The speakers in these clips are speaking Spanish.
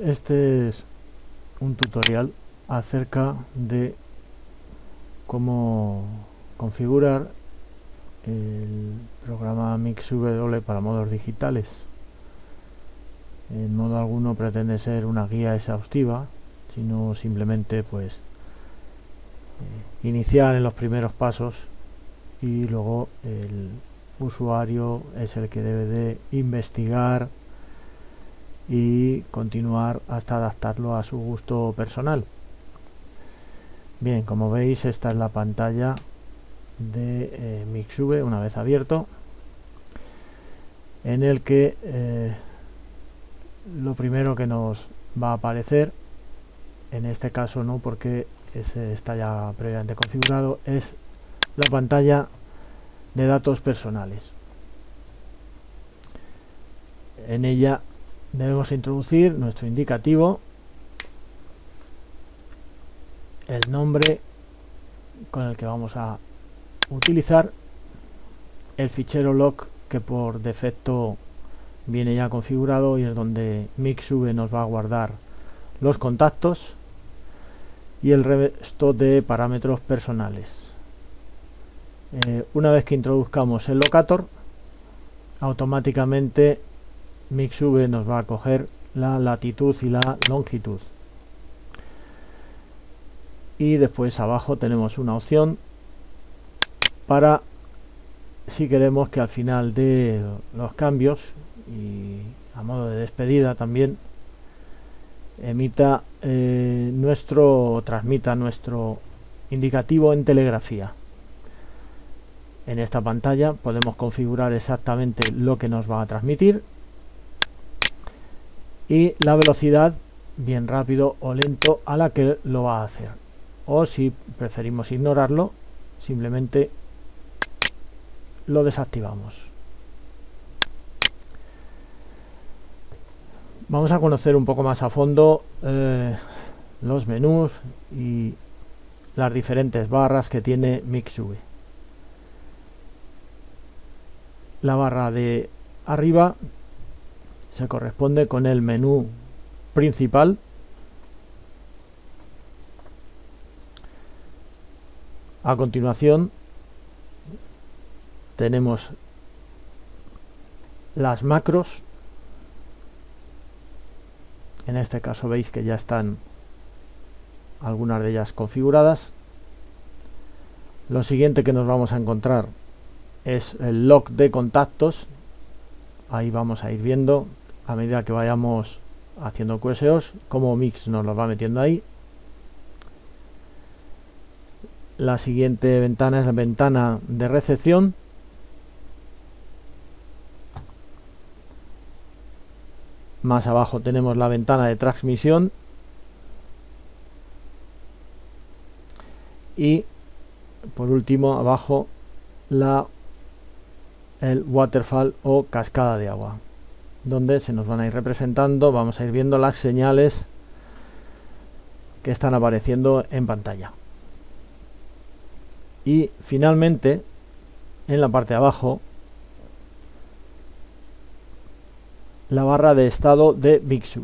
Este es un tutorial acerca de cómo configurar el programa MixW para modos digitales. En modo alguno pretende ser una guía exhaustiva, sino simplemente iniciar en los primeros pasos, y luego el usuario es el que debe de investigar y continuar hasta adaptarlo a su gusto personal. Bien, como veis, esta es la pantalla de MixW una vez abierto, en el que lo primero que nos va a aparecer, en este caso no, porque ese está ya previamente configurado, es la pantalla de datos personales. En ella debemos introducir nuestro indicativo, el nombre con el que vamos a utilizar, el fichero log que por defecto viene ya configurado y es donde MixW nos va a guardar los contactos, y el resto de parámetros personales. Una vez que introduzcamos el locator, automáticamente MixW nos va a coger la latitud y la longitud, y después abajo tenemos una opción para, si queremos que al final de los cambios y a modo de despedida también transmita nuestro indicativo en telegrafía. En esta pantalla podemos configurar exactamente lo que nos va a transmitir y la velocidad, bien rápido o lento, a la que lo va a hacer, o si preferimos ignorarlo, simplemente lo desactivamos. Vamos a conocer un poco más a fondo los menús y las diferentes barras que tiene MixW. La barra de arriba se corresponde con el menú principal. A continuación tenemos las macros. En este caso veis que ya están algunas de ellas configuradas. Lo siguiente que nos vamos a encontrar es el log de contactos. Ahí vamos a ir viendo, a medida que vayamos haciendo QSOs, como Mix nos lo va metiendo ahí. La siguiente ventana es la ventana de recepción. Más abajo tenemos la ventana de transmisión, y por último abajo el waterfall o cascada de agua, donde se nos van a ir representando, vamos a ir viendo las señales que están apareciendo en pantalla. Y finalmente, en la parte de abajo, la barra de estado de MixW.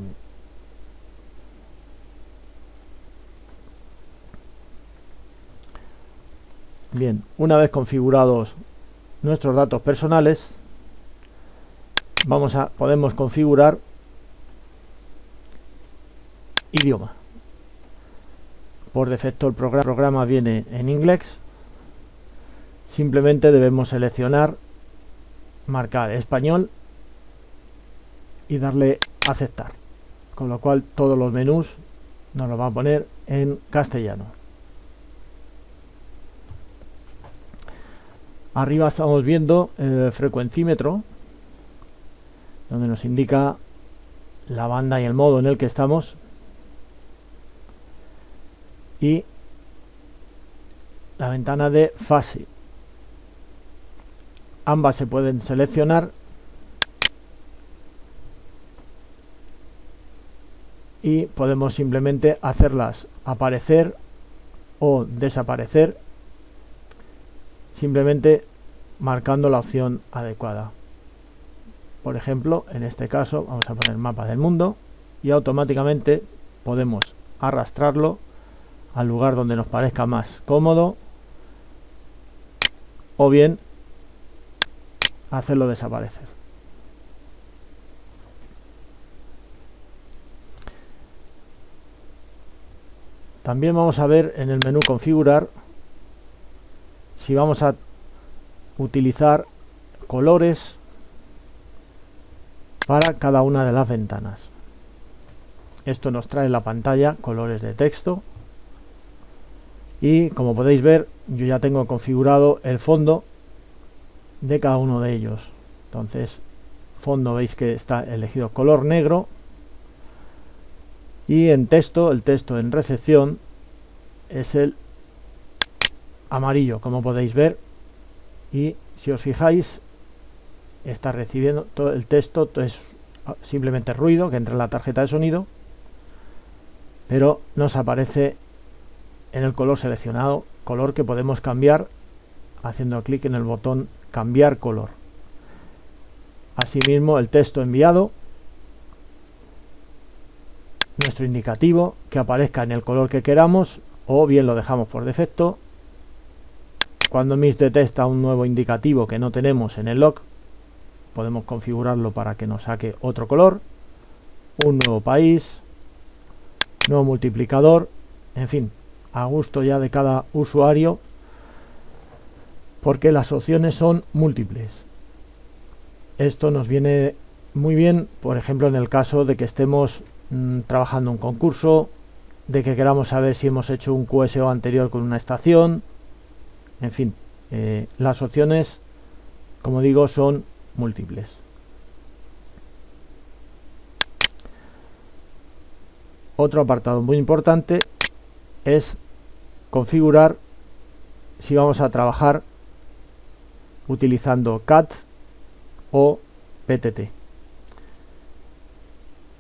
Bien, una vez configurados nuestros datos personales, podemos configurar idioma. Por defecto el programa viene en inglés. Simplemente debemos seleccionar, marcar español y darle a aceptar, con lo cual todos los menús nos los va a poner en castellano. Arriba estamos viendo el frecuencímetro, donde nos indica la banda y el modo en el que estamos, y la ventana de fase. Ambas se pueden seleccionar y podemos simplemente hacerlas aparecer o desaparecer, simplemente marcando la opción adecuada. Por ejemplo, en este caso vamos a poner mapa del mundo y automáticamente podemos arrastrarlo al lugar donde nos parezca más cómodo, o bien hacerlo desaparecer. También vamos a ver en el menú configurar si vamos a utilizar colores para cada una de las ventanas. Esto nos trae en la pantalla colores de texto y, como podéis ver, yo ya tengo configurado el fondo de cada uno de ellos. Entonces, fondo, veis que está elegido color negro, y en texto, el texto en recepción es el amarillo, como podéis ver, y si os fijáis está recibiendo todo el texto, es simplemente ruido que entra en la tarjeta de sonido, pero nos aparece en el color seleccionado, color que podemos cambiar haciendo clic en el botón cambiar color. Asimismo, el texto enviado, nuestro indicativo, que aparezca en el color que queramos, o bien lo dejamos por defecto. Cuando MIS detecta un nuevo indicativo que no tenemos en el log, podemos configurarlo para que nos saque otro color, un nuevo país, nuevo multiplicador, en fin, a gusto ya de cada usuario, porque las opciones son múltiples. Esto nos viene muy bien, por ejemplo, en el caso de que estemos trabajando un concurso, de que queramos saber si hemos hecho un QSO anterior con una estación, en fin, las opciones, como digo, son múltiples. Otro apartado muy importante es configurar si vamos a trabajar utilizando CAT o PTT.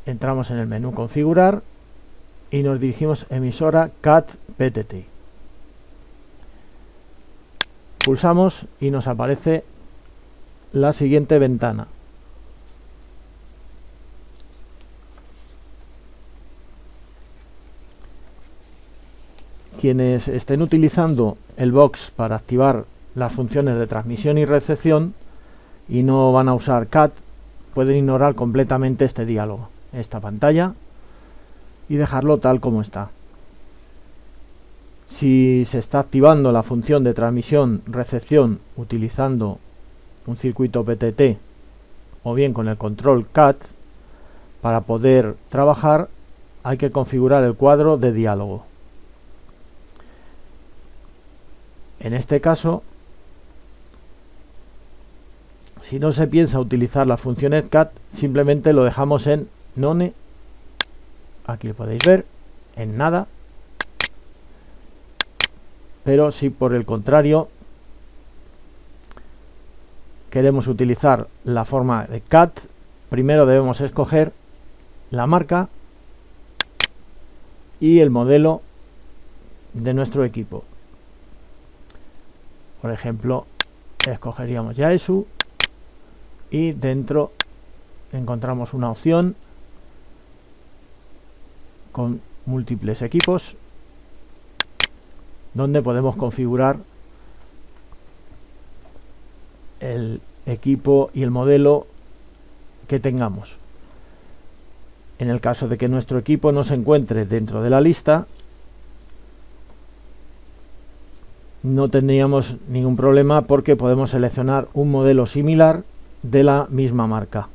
Entramos en el menú configurar y nos dirigimos a emisora CAT PTT. Pulsamos y nos aparece la siguiente ventana. Quienes estén utilizando el box para activar las funciones de transmisión y recepción y no van a usar CAT, pueden ignorar completamente este diálogo, esta pantalla, y dejarlo tal como está. Si se está activando la función de transmisión-recepción utilizando un circuito PTT o bien con el control CAT, para poder trabajar hay que configurar el cuadro de diálogo. En este caso, si no se piensa utilizar las funciones CAT, simplemente lo dejamos en None, aquí lo podéis ver, en nada. Pero si por el contrario queremos utilizar la forma de CAT, primero debemos escoger la marca y el modelo de nuestro equipo. Por ejemplo, escogeríamos Yaesu y dentro encontramos una opción con múltiples equipos donde podemos configurar el equipo y el modelo que tengamos. En el caso de que nuestro equipo no se encuentre dentro de la lista, no tendríamos ningún problema porque podemos seleccionar un modelo similar de la misma marca.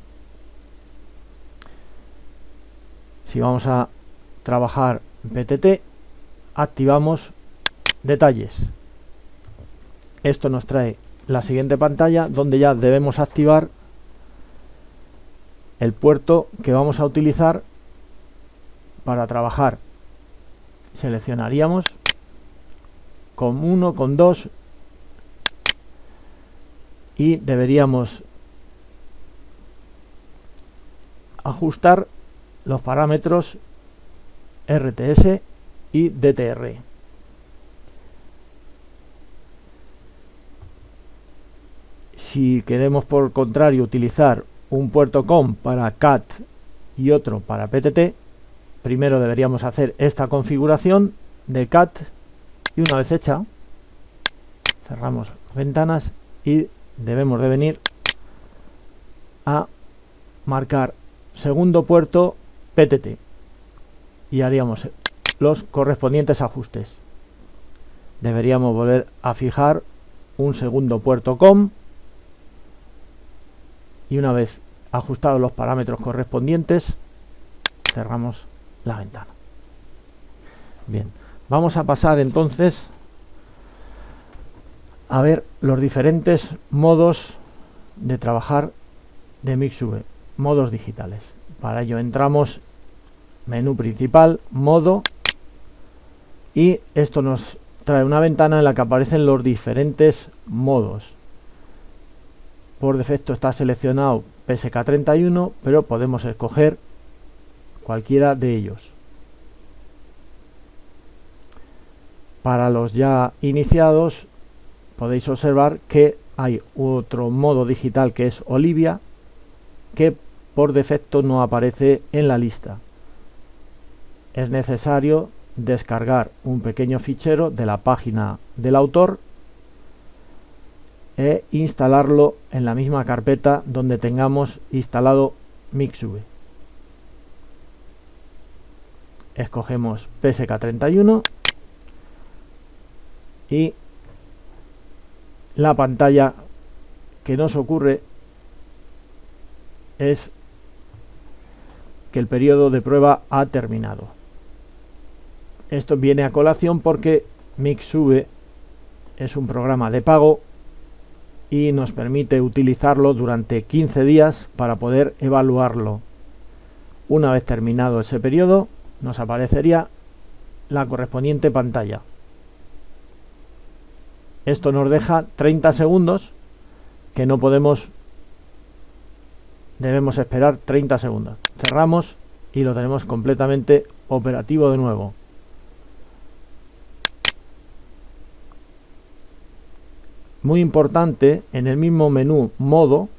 Si vamos a trabajar PTT, activamos detalles. Esto nos trae la siguiente pantalla donde ya debemos activar el puerto que vamos a utilizar para trabajar. Seleccionaríamos con 1, con 2 y deberíamos ajustar los parámetros RTS y DTR. Si queremos por contrario utilizar un puerto COM para CAT y otro para PTT, primero deberíamos hacer esta configuración de CAT y una vez hecha, cerramos ventanas y debemos de venir a marcar segundo puerto PTT y haríamos los correspondientes ajustes. Deberíamos volver a fijar un segundo puerto COM y una vez ajustados los parámetros correspondientes cerramos la ventana. Bien, vamos a pasar entonces a ver los diferentes modos de trabajar de Mixube, modos digitales. Para ello entramos menú principal, modo, y esto nos trae una ventana en la que aparecen los diferentes modos. Por defecto está seleccionado PSK31, pero podemos escoger cualquiera de ellos. Para los ya iniciados podéis observar que hay otro modo digital que es Olivia, que por defecto no aparece en la lista. Es necesario descargar un pequeño fichero de la página del autor e instalarlo en la misma carpeta donde tengamos instalado Mixube. Escogemos PSK31 y la pantalla que nos ocurre es que el periodo de prueba ha terminado. Esto viene a colación porque Mixube es un programa de pago y nos permite utilizarlo durante 15 días para poder evaluarlo. Una vez terminado ese periodo, nos aparecería la correspondiente pantalla. Esto nos deja 30 segundos que no podemos, debemos esperar 30 segundos. Cerramos y lo tenemos completamente operativo de nuevo. Muy importante, en el mismo menú modo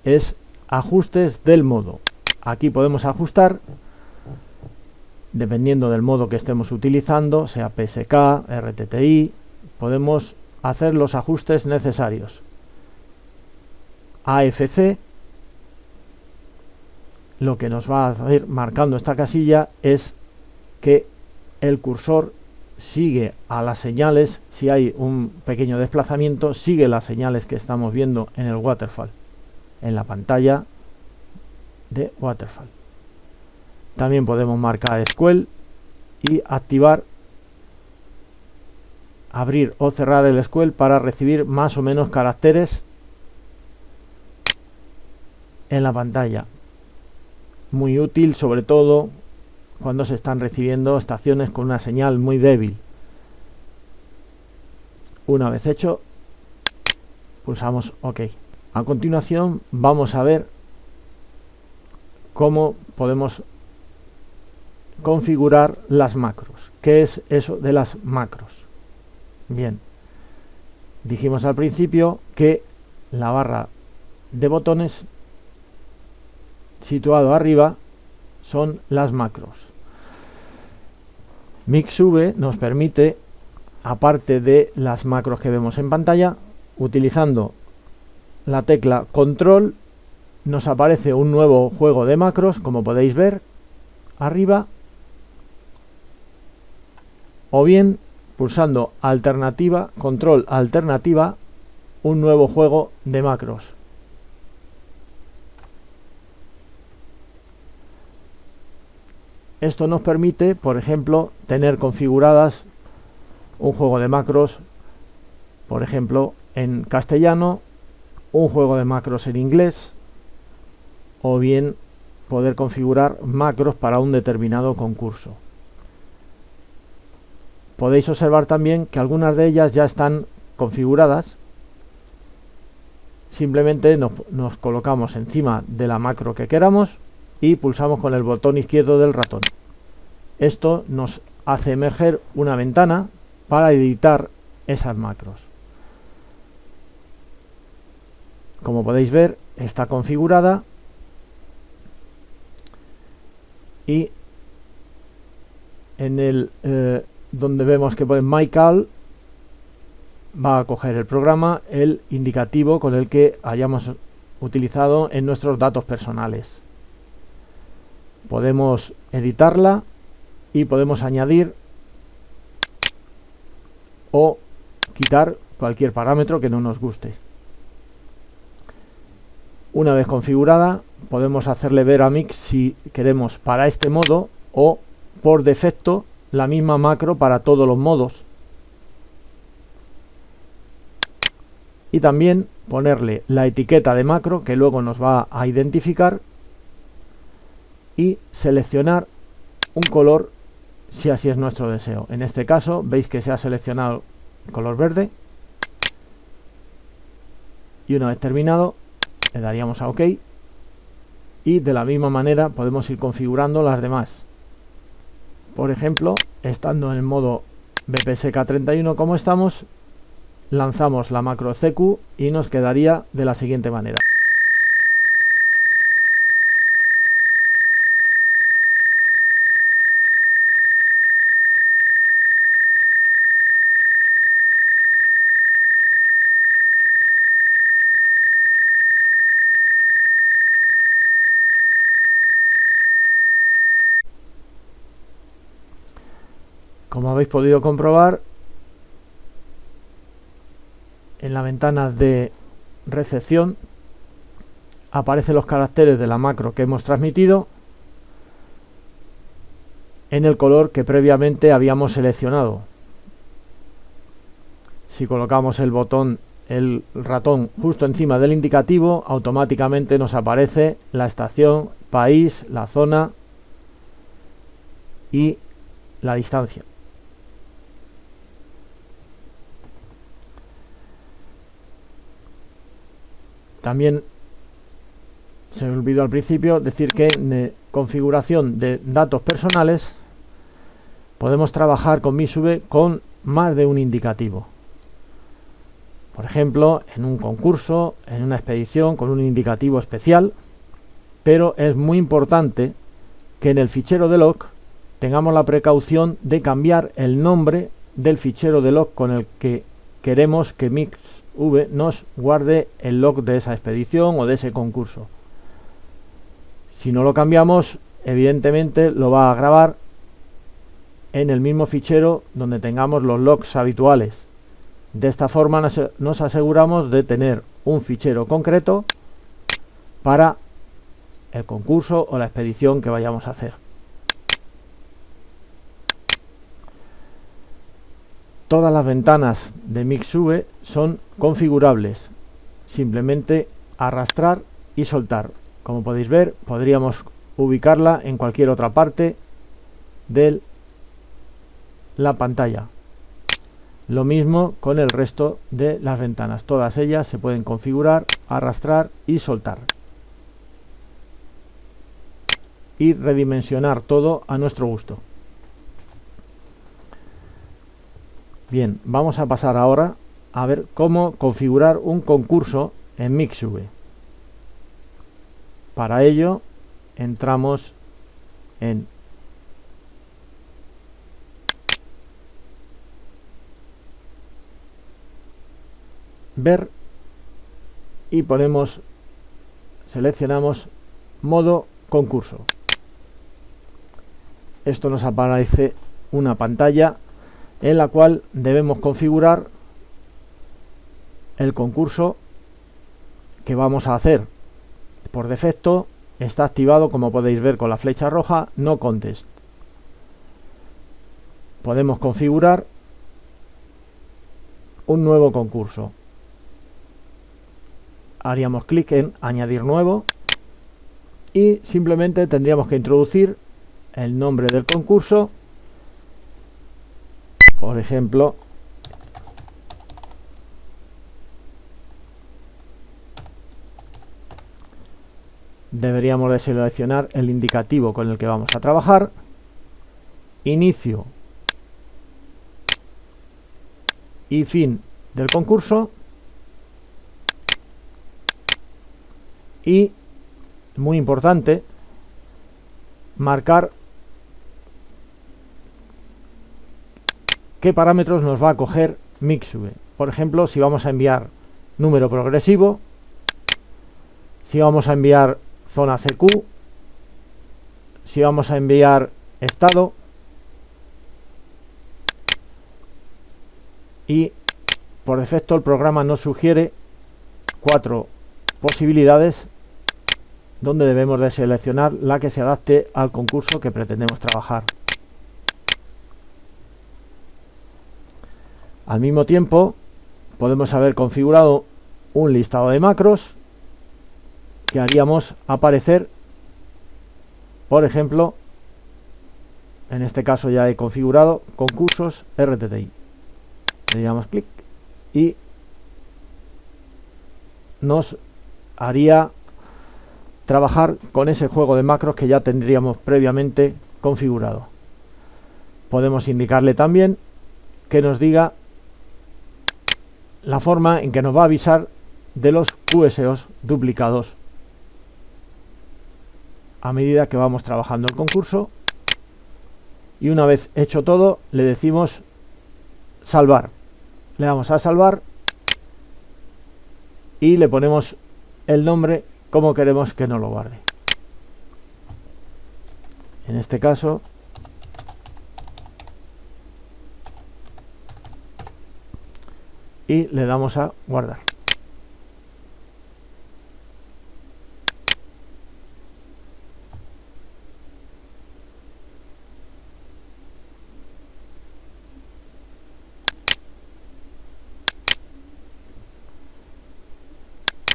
es ajustes del modo. Aquí podemos ajustar dependiendo del modo que estemos utilizando, sea PSK, RTTI, podemos hacer los ajustes necesarios. AFC, lo que nos va a ir marcando esta casilla es que el cursor sigue a las señales. Si hay un pequeño desplazamiento, sigue las señales que estamos viendo en el waterfall, en la pantalla de waterfall. También podemos marcar SQL y activar, abrir o cerrar el SQL para recibir más o menos caracteres en la pantalla. Muy útil, sobre todo cuando se están recibiendo estaciones con una señal muy débil. Una vez hecho, pulsamos OK. A continuación vamos a ver cómo podemos configurar las macros. ¿Qué es eso de las macros? Bien, dijimos al principio que la barra de botones situado arriba son las macros. Mixube nos permite, aparte de las macros que vemos en pantalla, utilizando la tecla control nos aparece un nuevo juego de macros, como podéis ver arriba, o bien pulsando alternativa, control alternativa, un nuevo juego de macros. Esto nos permite, por ejemplo, tener configuradas un juego de macros, por ejemplo, en castellano, un juego de macros en inglés, o bien poder configurar macros para un determinado concurso. Podéis observar también que algunas de ellas ya están configuradas. Simplemente nos colocamos encima de la macro que queramos y pulsamos con el botón izquierdo del ratón. Esto nos hace emerger una ventana para editar esas macros. Como podéis ver, está configurada y en el donde vemos que pone MyCal va a coger el programa el indicativo con el que hayamos utilizado en nuestros datos personales. Podemos editarla y podemos añadir o quitar cualquier parámetro que no nos guste. Una vez configurada, podemos hacerle ver a Mix si queremos para este modo o por defecto la misma macro para todos los modos. Y también ponerle la etiqueta de macro que luego nos va a identificar y seleccionar un color si así es nuestro deseo. En este caso veis que se ha seleccionado el color verde y una vez terminado le daríamos a OK y de la misma manera podemos ir configurando las demás. Por ejemplo, estando en el modo BPSK31 como estamos, lanzamos la macro CQ y nos quedaría de la siguiente manera. Como habéis podido comprobar, en la ventana de recepción aparecen los caracteres de la macro que hemos transmitido en el color que previamente habíamos seleccionado. Si colocamos el ratón justo encima del indicativo, automáticamente nos aparece la estación, país, la zona y la distancia. También se me olvidó al principio decir que en configuración de datos personales podemos trabajar con MixV con más de un indicativo. Por ejemplo, en un concurso, en una expedición con un indicativo especial, pero es muy importante que en el fichero de log tengamos la precaución de cambiar el nombre del fichero de log con el que queremos que MixV nos guarde el log de esa expedición o de ese concurso. Si no lo cambiamos, evidentemente lo va a grabar en el mismo fichero donde tengamos los logs habituales. De esta forma nos aseguramos de tener un fichero concreto para el concurso o la expedición que vayamos a hacer. Todas las ventanas de MixV son configurables, simplemente arrastrar y soltar. Como podéis ver, podríamos ubicarla en cualquier otra parte de la pantalla. Lo mismo con el resto de las ventanas, todas ellas se pueden configurar, arrastrar y soltar. Y redimensionar todo a nuestro gusto. Bien, vamos a pasar ahora a ver cómo configurar un concurso en MixV. Para ello, entramos en Ver y seleccionamos modo concurso. Esto nos aparece una pantalla en la cual debemos configurar el concurso que vamos a hacer. Por defecto está activado, como podéis ver con la flecha roja, No Contest. Podemos configurar un nuevo concurso. Haríamos clic en Añadir nuevo y simplemente tendríamos que introducir el nombre del concurso. Por ejemplo, deberíamos de seleccionar el indicativo con el que vamos a trabajar, inicio y fin del concurso y, muy importante, marcar qué parámetros nos va a coger Mixube. Por ejemplo, si vamos a enviar número progresivo, si vamos a enviar zona CQ, si vamos a enviar estado, y por defecto el programa nos sugiere 4 posibilidades donde debemos de seleccionar la que se adapte al concurso que pretendemos trabajar. Al mismo tiempo podemos haber configurado un listado de macros que haríamos aparecer, por ejemplo, en este caso ya he configurado concursos RTTI. Le damos clic y nos haría trabajar con ese juego de macros que ya tendríamos previamente configurado. Podemos indicarle también que nos diga la forma en que nos va a avisar de los QSOs duplicados a medida que vamos trabajando el concurso, y una vez hecho todo le decimos salvar. Le damos a salvar y le ponemos el nombre como queremos que nos lo guarde. En este caso y le damos a guardar.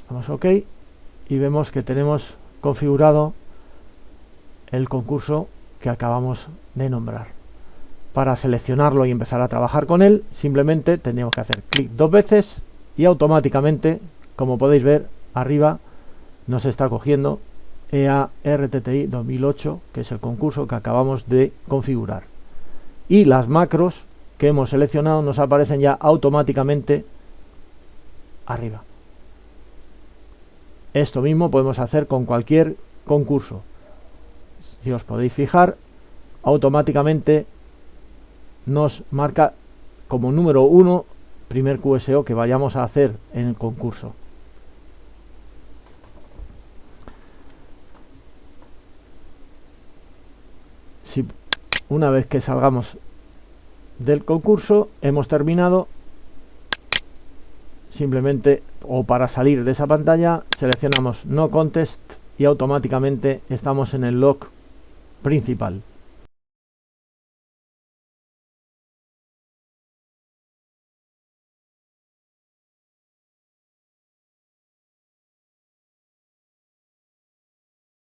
Damos OK y vemos que tenemos configurado el concurso que acabamos de nombrar. Para seleccionarlo y empezar a trabajar con él, simplemente tendríamos que hacer clic 2 veces y automáticamente, como podéis ver arriba, nos está cogiendo EA RTTI 2008, que es el concurso que acabamos de configurar. Y las macros que hemos seleccionado nos aparecen ya automáticamente arriba. Esto mismo podemos hacer con cualquier concurso. Si os podéis fijar, automáticamente nos marca como número 1 primer QSO que vayamos a hacer en el concurso. Si una vez que salgamos del concurso hemos terminado, simplemente, o para salir de esa pantalla, seleccionamos No Contest y automáticamente estamos en el log principal.